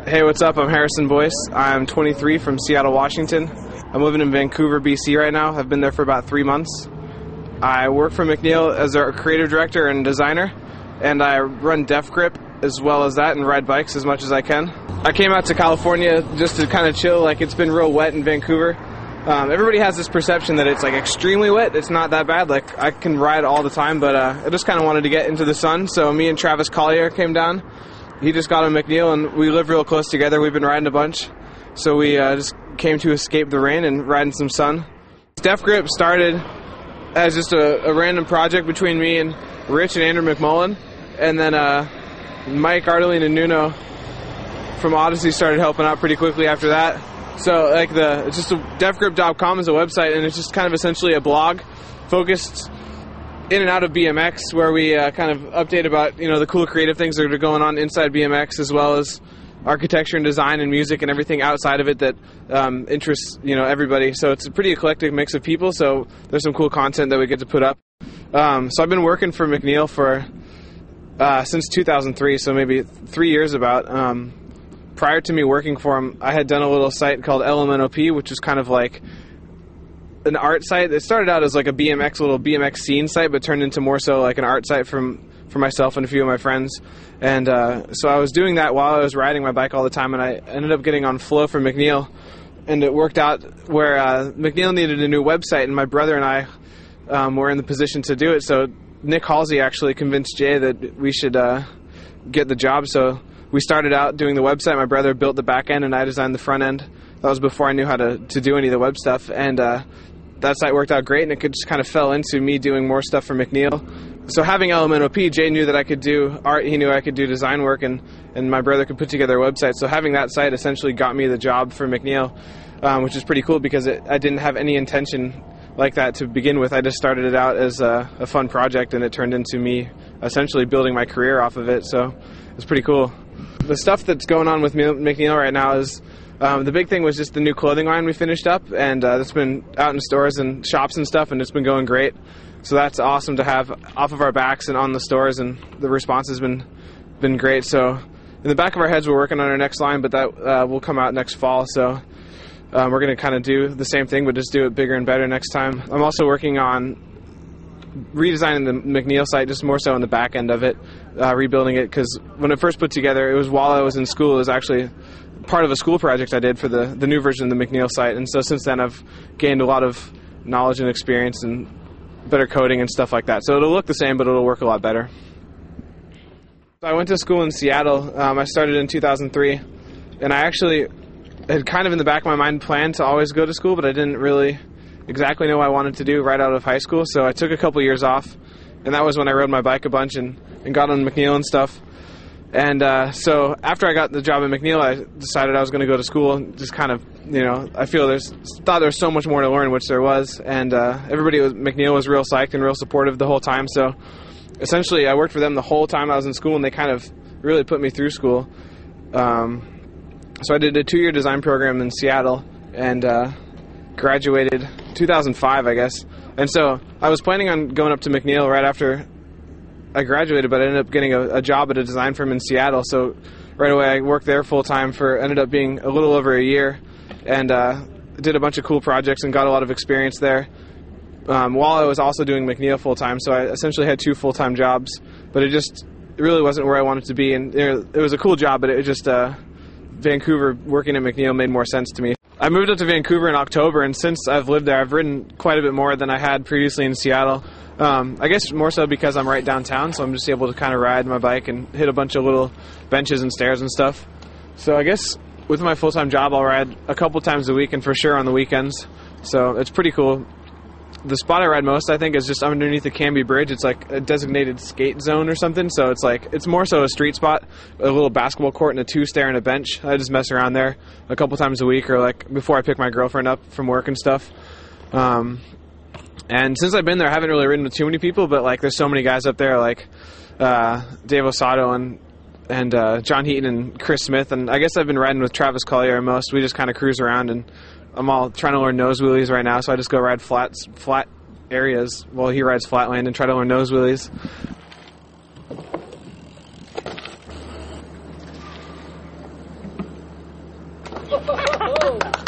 Hey, what's up? I'm Harrison Boyce. I'm 23 from Seattle, Washington. I'm living in Vancouver, BC right now. I've been there for about 3 months. I work for McNeil as our creative director and designer, and I run Def Grip as well as that and ride bikes as much as I can. I came out to California just to kind of chill. Like, it's been real wet in Vancouver. Everybody has this perception that it's like extremely wet. It's not that bad. Like, I can ride all the time, but I just kind of wanted to get into the sun. So me and Travis Collier came down. He just got on McNeil, and we live real close together. We've been riding a bunch, so we just came to escape the rain and ride in some sun. Def Grip started as just a random project between me and Rich and Andrew McMullen, and then Mike, Ardeline, and Nuno from Odyssey started helping out pretty quickly after that. So like it's just defgrip.com is a website, and it's just kind of essentially a blog focused in and out of BMX, where we kind of update about, you know, the cool creative things that are going on inside BMX, as well as architecture and design and music and everything outside of it that interests, you know, everybody. So it's a pretty eclectic mix of people, so there's some cool content that we get to put up. So I've been working for McNeil for since 2003, so maybe 3 years about. Prior to me working for him, I had done a little site called LMNOP, which is kind of like an art site. It started out as like a little BMX scene site, but turned into more so like an art site for myself and a few of my friends. And so I was doing that while I was riding my bike all the time, and I ended up getting on Flow from McNeil. And it worked out where McNeil needed a new website, and my brother and I were in the position to do it. So Nick Halsey actually convinced Jay that we should get the job. So we started out doing the website. My brother built the back end, and I designed the front end. That was before I knew how to do any of the web stuff. And that site worked out great, and it just kind of fell into me doing more stuff for McNeil. So having LMNOP, Jay knew that I could do art, he knew I could do design work, and my brother could put together a website. So having that site essentially got me the job for McNeil, which is pretty cool because I didn't have any intention like that to begin with. I just started it out as a fun project, and it turned into me essentially building my career off of it. So it's pretty cool. The stuff that's going on with McNeil right now is the big thing was just the new clothing line we finished up, and it's been out in stores and shops and stuff, and it's been going great. So that's awesome to have off of our backs and on the stores, and the response has been great. So in the back of our heads, we're working on our next line, but that will come out next fall. So we're going to kind of do the same thing, but just do it bigger and better next time. I'm also working on redesigning the McNeil site, just more so on the back end of it, rebuilding it, because when it first put together, it was while I was in school. It was actually part of a school project I did for the new version of the McNeil site, and so since then I've gained a lot of knowledge and experience and better coding and stuff like that. So it'll look the same, but it'll work a lot better. So I went to school in Seattle. I started in 2003, and I actually had kind of in the back of my mind planned to always go to school, but I didn't really exactly know what I wanted to do right out of high school. So I took a couple years off, and that was when I rode my bike a bunch and got on McNeil and stuff. And so after I got the job at McNeil, I decided I was going to go to school. Just kind of, you know, I thought there was so much more to learn, which there was. And everybody at McNeil was real psyched and real supportive the whole time. So essentially, I worked for them the whole time I was in school, and they kind of really put me through school. So I did a 2-year design program in Seattle and graduated 2005, I guess. And so I was planning on going up to McNeil right after I graduated, but I ended up getting a job at a design firm in Seattle. So right away I worked there full-time ended up being a little over a year, and did a bunch of cool projects and got a lot of experience there while I was also doing McNeil full-time. So I essentially had 2 full-time jobs, but it really wasn't where I wanted to be. And it was a cool job, but it just Vancouver, working at McNeil, made more sense to me. I moved up to Vancouver in October, and since I've lived there, I've ridden quite a bit more than I had previously in Seattle. I guess more so because I'm right downtown, so I'm just able to kind of ride my bike and hit a bunch of little benches and stairs and stuff. So I guess with my full-time job, I'll ride a couple times a week, and for sure on the weekends. So it's pretty cool. The spot I ride most, I think, is just underneath the Canby Bridge. It's like a designated skate zone or something, so it's more so a street spot, a little basketball court and a 2-stair and a bench. I just mess around there a couple times a week, or like before I pick my girlfriend up from work and stuff. And since I've been there, I haven't really ridden with too many people, but like there's so many guys up there, like Dave Osato and John Heaton and Chris Smith, and I guess I've been riding with Travis Collier most. We just kind of cruise around, and I'm all trying to learn nose wheelies right now, so I just go ride flat areas while he rides flatland and try to learn nose wheelies. Whoa.